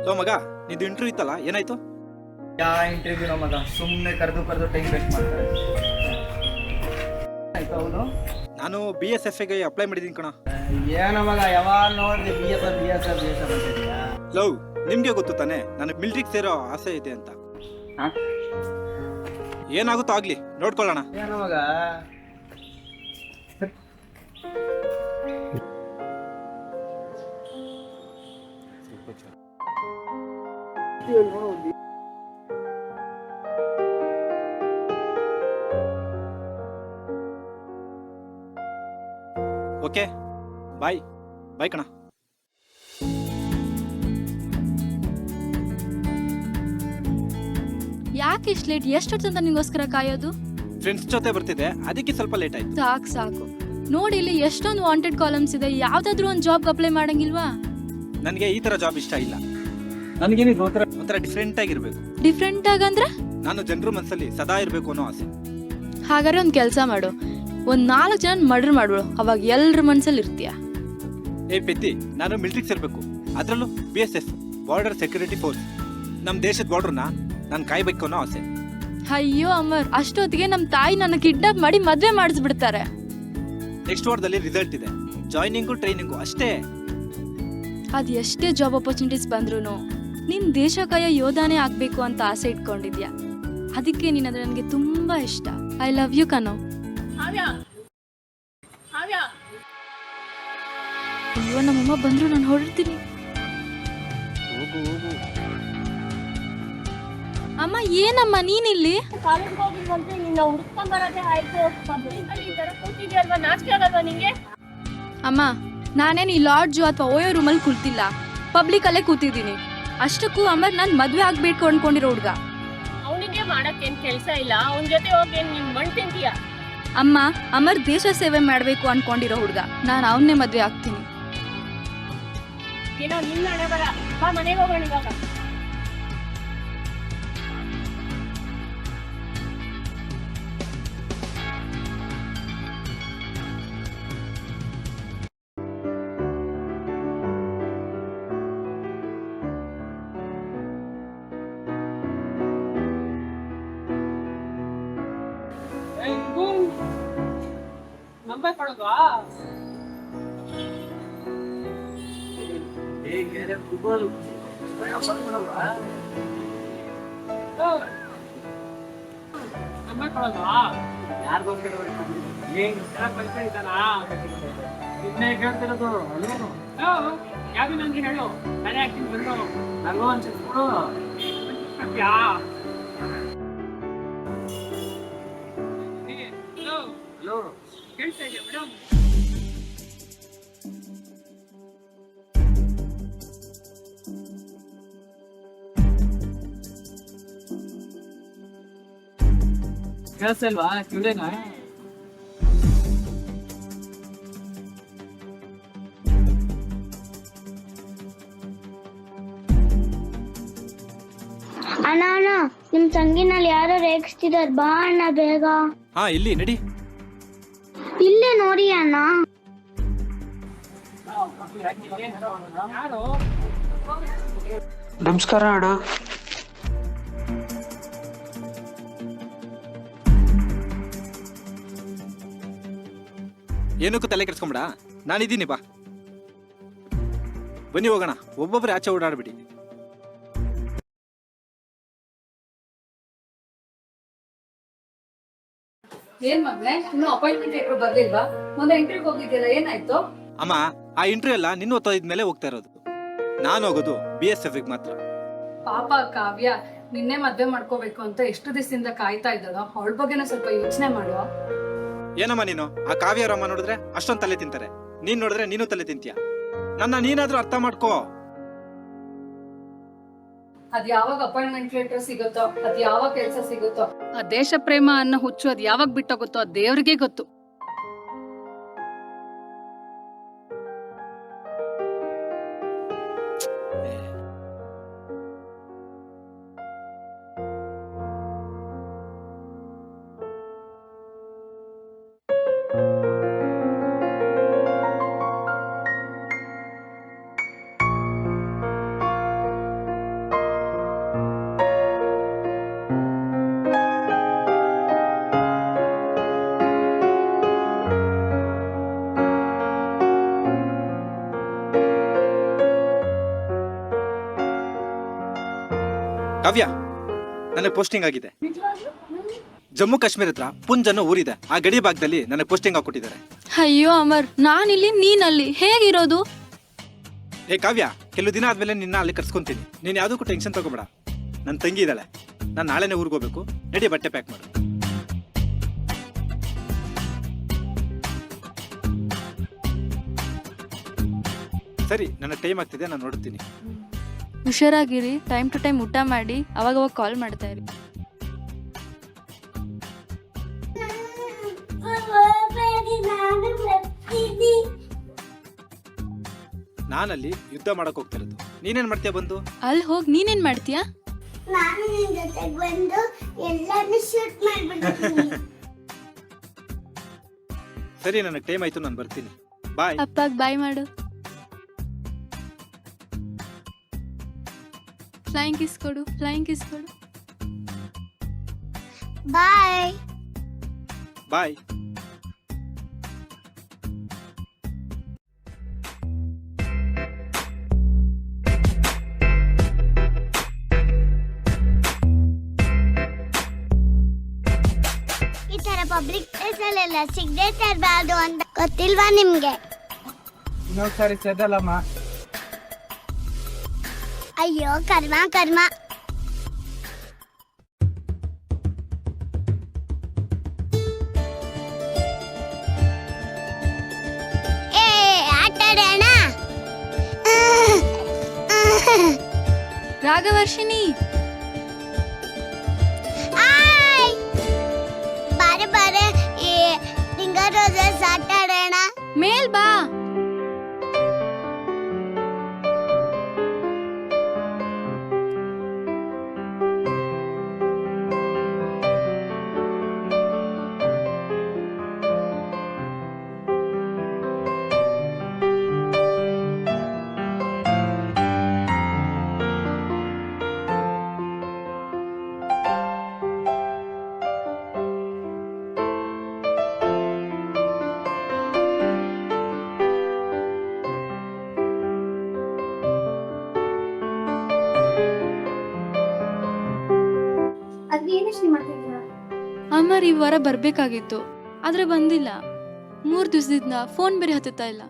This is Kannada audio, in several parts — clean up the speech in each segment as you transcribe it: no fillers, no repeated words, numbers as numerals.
ಸೊ ಮಗ, ನಿಂದು ಇಂಟರ್ವ್ಯೂ ಇತ್ತಲ್ಲ, ಏನಾಯ್ತು? ಯಾವ ಇಂಟರ್ವ್ಯೂ ಮಗ, ಸುಮ್ಮನೆ ಕರೆದು ಟೈಮ್ ವೇಸ್ಟ್ ಮಾಡ್ತಾರೆ. ಆಯ್ತು ಹೌದು. ನಾನು BSF-ಗೆ ಅಪ್ಲೈ ಮಾಡಿದ್ದೀನಿ ಕಣ. ಏನೋ ಮಗ, ಯಾವಾಗ ನೋಡಿದ್ರೆ BSF ಅಂತಿದ್ಯಾ? ಲವ್, ನಿಮ್ಗೆ ಗೊತ್ತು ತಾನೆ ನನಗೆ ಮಿಲಿಟರಿಗೆ ಸೇರೋ ಆಸೆ ಇದೆ ಅಂತ. ಏನಾಗುತ್ತೋ ಆಗ್ಲಿ, ನೋಡ್ಕೊಳ್ಳೋಣ. ಏನೋ ಮಗ, ಓಕೆ, ಬಾಯ್ ಬಾಯ್ ಕಣ. ಯಾಕೆ ಇಷ್ಟು ಲೇಟ್? ಎಷ್ಟೊತ್ತಂತ ನಿಂಗೋಸ್ಕರ ಕಾಯೋದು? ಫ್ರೆಂಡ್ಸ್ ಜೊತೆ ಬರ್ತಿದ್ದೆ, ಅದಕ್ಕೆ ಸ್ವಲ್ಪ ಲೇಟ್ ಆಯ್ತು. ಸಾಕು ನೋಡಿ, ಇಲ್ಲಿ ಎಷ್ಟೊಂದು ವಾಂಟೆಡ್ ಕಾಲಮ್ಸ್ ಇದೆ. ಯಾವ್ದಾದ್ರು ಒಂದು ಜಾಬ್ ಅಪ್ಲೈ ಮಾಡಂಗಿಲ್ವಾ? ನನಗೆ ಈ ತರ ಜಾಬ್ ಇಷ್ಟ ಇಲ್ಲ. ನನಗೇನಿದು ಒಂಥರ ಡಿಫ್ರೆಂಟ್ ಆಗಿರ್ಬೇಕು. ಡಿಫ್ರೆಂಟ್ ಆಗಂದ್ರೆ? ನಾನು ಜನರ ಮನಸ್ಸಲ್ಲಿ ಸದಾ ಇರ್ಬೇಕು ಅನ್ನೋ ಆಸೆ. ಹಾಗಾದ್ರೆ ಒಂದು ಕೆಲಸ ಮಾಡು, ಒಂದ್ 4 ಜನ ಮರ್ಡರ್ ಮಾಡ್ಬಿಡು, ಅವಾಗ ಎಲ್ರ ಮನ್ಸಲ್ಲಿ ಇರ್ತೀಯ. ಏ ಪೆತ್ತಿ, ನಾನು ಮಿಲಿಟರಿಗೆ ಸೇರ್ಬೇಕು, ಅದರಲ್ಲೂ BSF ಬಾರ್ಡರ್ ಸೆಕ್ಯೂರಿಟಿ ಫೋರ್ಸ್. ನಮ್ಮ ದೇಶದ ಬಾರ್ಡರ್ನ ನಾನು ಕಾಯ್ಬೇಕು ಅನ್ನೋ ಆಸೆ. ಅಯ್ಯೋ ಅಮರ್, ಅಷ್ಟೊತ್ತಿಗೆ ನಮ್ಮ ತಾಯಿ ನನ್ನ ಕಿಡ್ನಾಪ್ ಮಾಡಿ ಮದ್ವೆ ಮಾಡಿಸ್ಬಿಡ್ತಾರೆ. ನೆಕ್ಸ್ಟ್ ವಾರದಲ್ಲಿ ರಿಸಲ್ಟ್ ಇದೆ, ಜಾಯ್ನಿಂಗು ಟ್ರೈನಿಂಗು ಅಷ್ಟೇ. ಅದ್ ಎಷ್ಟೇ ಜಾಬ್ ಆಪರ್ಚುನಿಟೀಸ್ ಬಂದ್ರು ನೀನ್ ದೇಶ ಕಾಯ ಯೋಧಾನೇ ಆಗ್ಬೇಕು ಅಂತ ಆಸೆ ಇಟ್ಕೊಂಡಿದ್ಯಾ. ಅದಕ್ಕೆ ನೀನಂದ್ರೆ ನನಗೆ ತುಂಬಾ ಇಷ್ಟ. ಐ ಲವ್ ಯು ಕಣೋ. ಅಯ್ಯೋ, ನಮ್ಮಮ್ಮ ಬಂದ್ರು, ನಾನು ಹೊರಡ್ತೀನಿ. ಅಮ್ಮ, ಏನಮ್ಮ ನೀನಿಲ್ಲಿ? ಕಾಲೇಜ್ಗೆ ಹೋಗಿಲ್ವಂತೆ, ನಿನ್ನ ಹುಡ್ಕೊಂಡ್ ಬರೋದೇ ಆಯ್ತು. ಪಬ್ಲಿಕಲ್ಲಿ ಈ ತರ ಕೂತಿದ್ಯಲ್ವಾ, ನಾಚಿಕೆ ಆಗಲ್ವಾ ನಿಂಗೆ? ಅಮ್ಮ, ನಾನೇನು ಈ ಲಾಡ್ಜು ಅಥವಾ ಓಯೋ ರೂಮಲ್ಲಿ ಕೂತಿಲ್ಲ, ಪಬ್ಲಿಕ್ ಅಲ್ಲೇ ಕೂತಿದ್ದೀನಿ. ಅಷ್ಟಕ್ಕೂ ಅಮರ್ ನಾನು ಮದ್ವೆ ಆಗ್ಬೇಕು ಅನ್ಕೊಂಡಿರೋ ಹುಡ್ಗ. ಅವನಿಗೆ ಮಾಡಕ್ಕೇನ್ ಕೆಲ್ಸ ಇಲ್ಲ, ಅವನ ಜೊತೆ ಹೋಗಿ ನೀನ್ ಮಣ್ ತಿಂತೀಯ. ಅಮ್ಮ, ಅಮರ್ ದೇಶ ಸೇವೆ ಮಾಡ್ಬೇಕು ಅನ್ಕೊಂಡಿರೋ ಹುಡ್ಗ, ನಾನು ಅವನ್ನೇ ಮದ್ವೆ ಆಗ್ತೀನಿ. ಏನೋ ನಿನ್ನ ಹಣೆ ಬರ. ಬಾ ಮನೆಗೆ ಹೋಗೋಣ ಇವಾಗ. ನಂಬರ್ ಕೊಡೋದಾ? ನಂಬರ್ ಕೊಡೋದಾ? ನಿನ್ನೆ ಕೇಳ್ತಿರೋದು ಯಾವ್ದು ನಂಗೆ ಹೇಳು, ನಾನೇ ಹಾಕ್ತೀನಿ ಬಂದು. ನನಗೂ ಒಂದು ಕೊಡು. ಹಲೋ, ಕೇಳ್ತಾ ಇದೆಯಾ ಮೇಡಮ್? ಕೆಲಸ ಇಲ್ವಾ? ಕಿವಿಡೇನಾ? ಅಣ್ಣ ಅಣ್ಣ, ನಿಮ್ ತಂಗಿನಲ್ಲಿ ಯಾರೋ ರೇಗಿಸ್ತಿದಾರೆ, ಬಾ ಅಣ್ಣ ಬೇಗ. ಹಾ, ಇಲ್ಲಿ ನಡಿ. ಇಲ್ಲೇ ನೋಡಿ ಅಣ್ಣ. ನಮಸ್ಕಾರ ಅಣ್ಣ. ಏನಕ್ಕೂ ತಲೆ ಕೆಡ್ಸ್ಕೊಂಬೇಡ, ನಾನಿದ್ದೀನಿ, ಬಾ ಬನ್ನಿ ಹೋಗೋಣ. ಒಬ್ಬೊಬ್ಬರೇ ಆಚೆ ಓಡಾಡ್ಬಿಡಿ. ಏನ್ ಮಗ್ನೆ, ಇನ್ನು ಅಪಾಯಿಂಟ್ಮೆಂಟ್ ಲೆಟರ್ ಬರ್ಲಿಲ್ವಾ? ಮೊನ್ನೆ ಇಂಟರ್ವ್ಯೂಗೆ ಹೋಗಿದ್ಯಲ್ಲ, ಏನಾಯ್ತು? ಅಮ್ಮ, ಆ ಇಂಟರ್ವ್ಯೂ ಎಲ್ಲ ನಿನ್ನ ಓದ್ತಿದ್ಮೇಲೆ ಹೋಗ್ತಾ ಇರೋದು. ನಾನು ಹೋಗೋದು BSF-ಗೆ ಮಾತ್ರ. ಪಾಪ ಕಾವ್ಯ ನಿನ್ನೆ ಮದ್ವೆ ಮಾಡ್ಕೋಬೇಕು ಅಂತ ಎಷ್ಟು ದಿವಸದಿಂದ ಕಾಯ್ತಾ ಇದ್ದಳು. ಅವಳ ಬಗ್ಗೆನ ಸ್ವಲ್ಪ ಯೋಚನೆ ಮಾಡುವ. ಏನಮ್ಮ ನೀನು, ಆ ಕಾವ್ಯರಮ್ಮ ನೋಡಿದ್ರೆ ಅಷ್ಟೊಂದು ತಲೆ ತಿಂತಾರೆ, ನೀನ್ ನೋಡಿದ್ರೆ ನೀನು ತಲೆ ತಿಂತೀಯ. ನನ್ನ ನೀನಾದ್ರೂ ಅರ್ಥ ಮಾಡ್ಕೋ. ಅದ್ ಯಾವಾಗ ಅಪಾಯಿಂಟ್ಮೆಂಟ್ ಲೆಟರ್ ಸಿಗುತ್ತೋ, ಅದ್ ಯಾವಾಗ ಕೆಲ್ಸ ಸಿಗುತ್ತೋ, ಆ ದೇಶ ಪ್ರೇಮ ಅನ್ನೋ ಹುಚ್ಚು ಅದ್ ಯಾವಾಗ ಬಿಟ್ಟೋಗುತ್ತೋ ಅದ್ ದೇವ್ರಿಗೆ ಗೊತ್ತು. ಕಾವ್ಯ, ನನಗೆ ಪೋಸ್ಟಿಂಗ್ ಆಗಿದೆ. ಜಮ್ಮು ಕಾಶ್ಮೀರ ಹತ್ರ ಪುಂಜ್ ಅನ್ನೋ ಊರಿದೆ. ಆ ಗಡಿ ಭಾಗದಲ್ಲಿ ನನಗೆ ಪೋಸ್ಟಿಂಗ್ ಹಾಕೊಟ್ಟಿದ್ದಾರೆ. ಅಯ್ಯೋ ಅಮರ್, ನಾನಿಲ್ಲಿ ನೀನಲ್ಲಿ ಹೇಗಿರೋದು? ಏ ಕಾವ್ಯ, ಕೆಲವು ದಿನ ಆದ್ಮೇಲೆ ನಿನ್ನ ಅಲ್ಲಿ ಕರ್ಸ್ಕೊಂತೀನಿ. ನೀನು ಯಾವುದಕ್ಕೂ ಟೆನ್ಷನ್ ತಗೋಬೇಡ. ನನ್ನ ತಂಗಿ ಇದ್ದಾಳೆ, ನಾನು ನಾಳೆನೇ ಊರಿಗೆ ಹೋಗ್ಬೇಕು. ನಡಿ, ಬಟ್ಟೆ ಪ್ಯಾಕ್ ಮಾಡು. ಸರಿ, ನನ್ನ ಟೈಮ್ ಆಗ್ತಿದೆ, ನಾನು ನೋಡ್ತೀನಿ. ಹುಷಾರಾಗಿರಿ, ಟೈಮ್ ಟು ಟೈಮ್ ಊಟ ಮಾಡಿ, ಅವಾಗವಾಗ ಕಾಲ್ ಮಾಡ್ತಾ ಇರಿ. ನಾನಲ್ಲಿ ಯುದ್ಧ ಮಾಡಕ್ ಹೋಗ್ತಿರೋದು. ನೀನೇನ್ ಮಾಡ್ತೀಯ ಬಂದು? ಅಲ್ಲಿ ಹೋಗಿ ನೀನೇನ್ ಮಾಡ್ತೀಯಾ? ನಾನು ನಿನ್ ಜೊತೆಗೆ ಬಂದು ಎಲ್ಲಾನು ಶೂಟ್ ಮಾಡ್ಬಿಡ್ತೀನಿ. ಸರಿ, ನನಗೆ ಟೈಮ್ ಆಯ್ತು, ನಾನು ಬರ್ತೀನಿ. ಬಾಯ್. ಅಪ್ಪಾಗ್ ಬಾಯ್ ಮಾಡು. ಫ್ಲೈಯಿಂಗ್ ಕಿಸ್ ಕೊಡು, ಫ್ಲೈಯಿಂಗ್ ಕಿಸ್ ಕೊಡು. ಬಾಯ್. ಬಾಯ್. ಈ ತರ ಪಬ್ಲಿಕ್ ಪ್ಲೇಸ್ ಅಲ್ಲೆಲ್ಲ ಸಿಗರೇಟ್ ತರಬಾರ್ದು ಅಂತ ಗೊತ್ತಿಲ್ವಾ ನಿಮ್ಗೆ? ಇನ್ನೊಂದ್ಸಾರಿ ಸೇದಲ್ಲಮ್ಮ. ಅಯ್ಯೋ ಕರ್ಮ ಕರ್ಮ. ಏ ಆಟ ಆಡೋಣ. ರಾಘವರ್ಷಿಣಿ, ಆಯ್ ಬಾರೆ ಬಾರೆ, ಈ ಫಿಂಗರ್ ರೋಸಸ್ ಆಟ ಆಡೋಣ. ಮೇಲ್ ಬಾ. ಅಮರ್ ಈ ವಾರ ಬರ್ಬೇಕಾಗಿತ್ತು, ಆದ್ರೆ ಬಂದಿಲ್ಲ. 3 ದಿವಸದಿಂದ ಫೋನ್ ಬೇರೆ ಹತ್ತುತ್ತಾ ಇಲ್ಲ.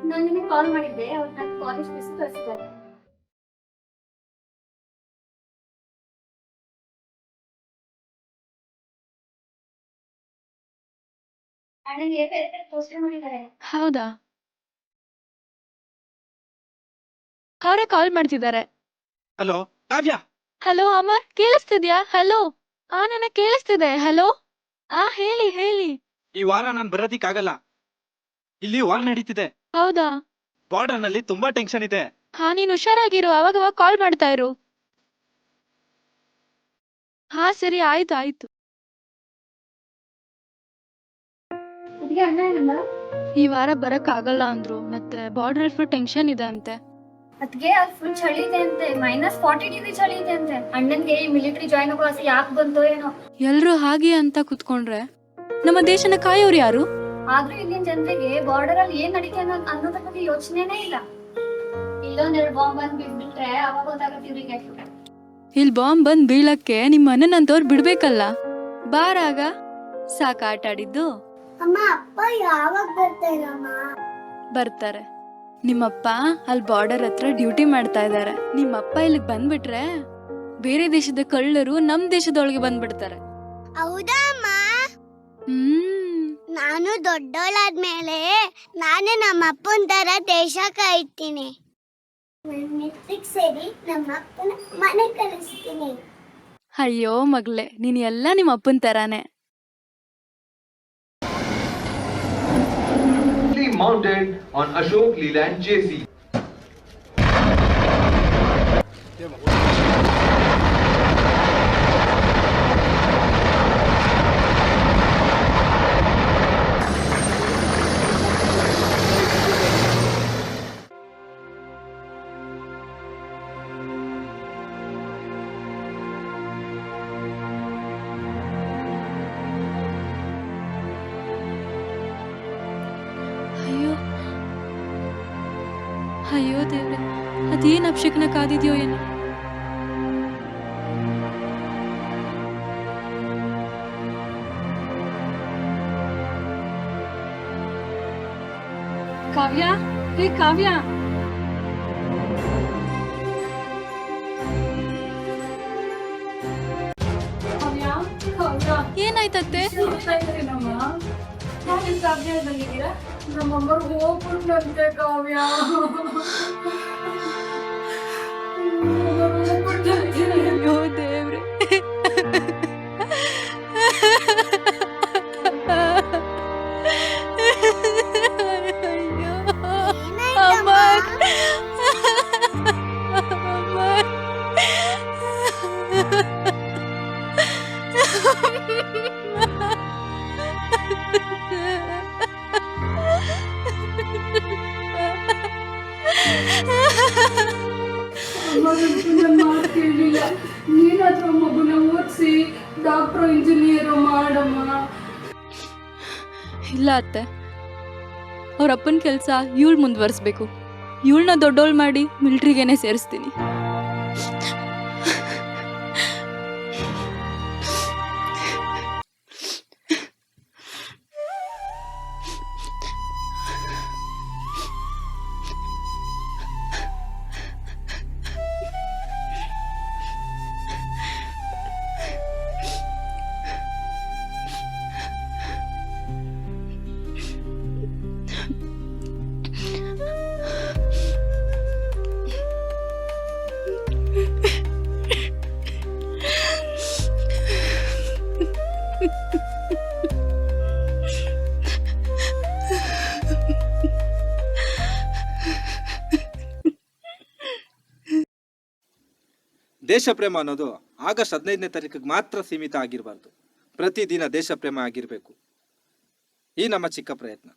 ನಾನು ನಿಮಗೆ ಕಾಲ್ ಮಾಡಿದ್ದೆ, ಅವ್ರು ನನ್ನ ಕಾಲೇಜ್ ಮಿಸ್ ಕಳಿಸಿದ್ದಾರೆ. ಹೌದಾ? ಅವರೇ ಕಾಲ್ ಮಾಡ್ತಿದ್ದಾರೆ. ಹಲೋ ಕಾವ್ಯ. ಹಲೋ ಅಮರ್, ಕೇಳಿಸ್ತಿದ್ಯಾ? ಹಲೋ. ನನಗೆ ಕೇಳಿಸ್ತಿದೆ. ಹಲೋ. ಹೇಳಿ ಹೇಳಿ. ಈ ವಾರ ನಾನು ಬರೋದಿಕ್ಕಾಗಲ್ಲ. ಇಲ್ಲಿ ವಾರ್ ನಡೀತಿದೆ. ಹೌದಾ? ಬಾರ್ಡರ್ ನಲ್ಲಿ ತುಂಬಾ ಟೆನ್ಷನ್ ಇದೆ. ನೀನು ಹುಷಾರಾಗಿರು, ಅವಾಗ ಕಾಲ್ ಮಾಡ್ತಾ ಇರು. ಸರಿ, ಆಯ್ತು ಆಯ್ತು. ಈ ವಾರ ಬರಕ್ ಆಗಲ್ಲ ಅಂದ್ರು, ಮತ್ತೆ ಬಾರ್ಡರ್ ಫುಲ್ ಟೆನ್ಷನ್ ಇದೆ ಅಂತೆ. ಅದ್ಗೆ ಅಲ್ಲಿ ಫುಲ್ ಚಳಿ ಇದೆ ಅಂತೆ, -40 ಡಿಗ್ರಿ ಚಳಿ ಇದೆ ಅಂತೆ. ಅಣ್ಣನ್ಗೆ ಈ ಮಿಲಿಟರಿ ಜಾಯ್ನ್ ಆಗೋ ಆಸೆ ಯಾಕೆ ಬಂತೋ ಏನೋ. ಎಲ್ರು ಹಾಗೆ ಅಂತ ಕುತ್ಕೊಂಡ್ರೆ ನಮ್ಮ ದೇಶನ ಕಾಯೋರು ಯಾರು? ಆದ್ರೂ ಇಲ್ಲಿನ ಜನರಿಗೆ ಬಾರ್ಡರ್ ಅಲ್ಲಿ ಏನ್ ನಡೀತೆ ಅನ್ನೋದ್ರ ಬಗ್ಗೆ ಯೋಚನೆನೇ ಇಲ್ಲ. ಇಲ್ಲೊಂದೆರಡು ಬಾಂಬ್ ಬಂದ್ ಬಿಟ್ಬಿಟ್ರೆ ಅವಾಗ ಗೊತ್ತಾಗುತ್ತೆ ಇವ್ರಿಗೆ. ಇಲ್ಲಿ ಬಾಂಬ್ ಬಂದ್ ಬೀಳಕ್ಕೆ ನಿಮ್ಮ ಅಣ್ಣನಂತವ್ರು ಬಿಡ್ಬೇಕಲ್ಲ. ಬಾರಾಗ ಸಾಕ ಆಟ ಆಡಿದ್ದು. ಅಮ್ಮ ಅಪ್ಪ ಯಾವಾಗ ಬರ್ತಾರಮ್ಮ? ಬರ್ತಾರೆ. ನಿಮ್ಮಪ್ಪ ಅಲ್ಲಿ ಬಾರ್ಡರ್ ಹತ್ರ ಡ್ಯೂಟಿ ಮಾಡ್ತಾ ಇದ್ದಾರೆ. ನಿಮ್ಮಪ್ಪ ಇಲ್ಲಿಗೆ ಬಂದ್ಬಿಟ್ರೆ ಬೇರೆ ದೇಶದ ಕಳ್ಳರು ನಮ್ ದೇಶದೊಳಗೆ ಬಂದ್ಬಿಡ್ತಾರೆ. ಹೌದಾ ಅಮ್ಮ? ನಾನು ದೊಡ್ಡೋಳಾದ್ಮೇಲೆ ನಾನು ನಮ್ಮ ಅಪ್ಪನ ತರ ದೇಶ ಕಾಯ್ತೀನಿ. ಮೆಟ್ರಿಕ್ ಸೇರಿ ನಮ್ಮ ಅಪ್ಪನ ಮನೆ ಕಳಿಸ್ತೀನಿ. ಅಯ್ಯೋ ಮಗ್ಲೆ, ನೀನ್ ಎಲ್ಲ ನಿಮ್ಮ ಅಪ್ಪನ ತರಾನೇ. Mounted on Ashok Leland JC. ಅಯ್ಯೋ ದೇವ್ರೆ, ಅದೇನ್ ಅಭಿಷೇಕನ ಕಾದಿದ್ಯೋ ಏನೋ. ಕಾವ್ಯ, ಹೇ ಕಾವ್ಯ. ಕಾವ್ಯ, ಕಾವ್ಯ, ಏನಾಯ್ತತ್ತೆ? ಹೋಗ್ತಾ ಇದ್ದೀನಮ್ಮ. ಬಂದಿದ್ದೀರಾ? ನಮ್ಮಮ್ಮರು ಹೋಗ್ಬಿಟ್ನಂತೆ ಕಾವ್ಯ. ಅಯ್ಯೋ ದೇವ್ರೆ. ಅಯ್ಯೋ. ಅಮ್ಮ. ಮಾತು ಕೇಳಲಿಲ್ಲ. ನೀನಾದ್ರೂ ಮಗುನ ಓದಿಸಿ ಡಾಕ್ಟ್ರು ಇಂಜಿನಿಯರು ಮಾಡಮ್ಮ. ಇಲ್ಲ ಅತ್ತೆ, ಅವ್ರ ಅಪ್ಪನ ಕೆಲಸ ಇವಳು ಮುಂದುವರಿಸ್ಬೇಕು. ಇವಳನ್ನ ದೊಡ್ಡೋಳು ಮಾಡಿ ಮಿಲ್ಟ್ರಿಗೇನೆ ಸೇರಿಸ್ತೀನಿ. ದೇಶ ಪ್ರೇಮ ಅನ್ನೋದು ಆಗಸ್ಟ್ 15ನೇ ತಾರೀಕಿಗೆ ಮಾತ್ರ ಸೀಮಿತ ಆಗಿರಬಾರ್ದು. ಪ್ರತಿದಿನ ದೇಶ ಪ್ರೇಮ ಆಗಿರಬೇಕು. ಈ ನಮ್ಮ ಚಿಕ್ಕ ಪ್ರಯತ್ನ.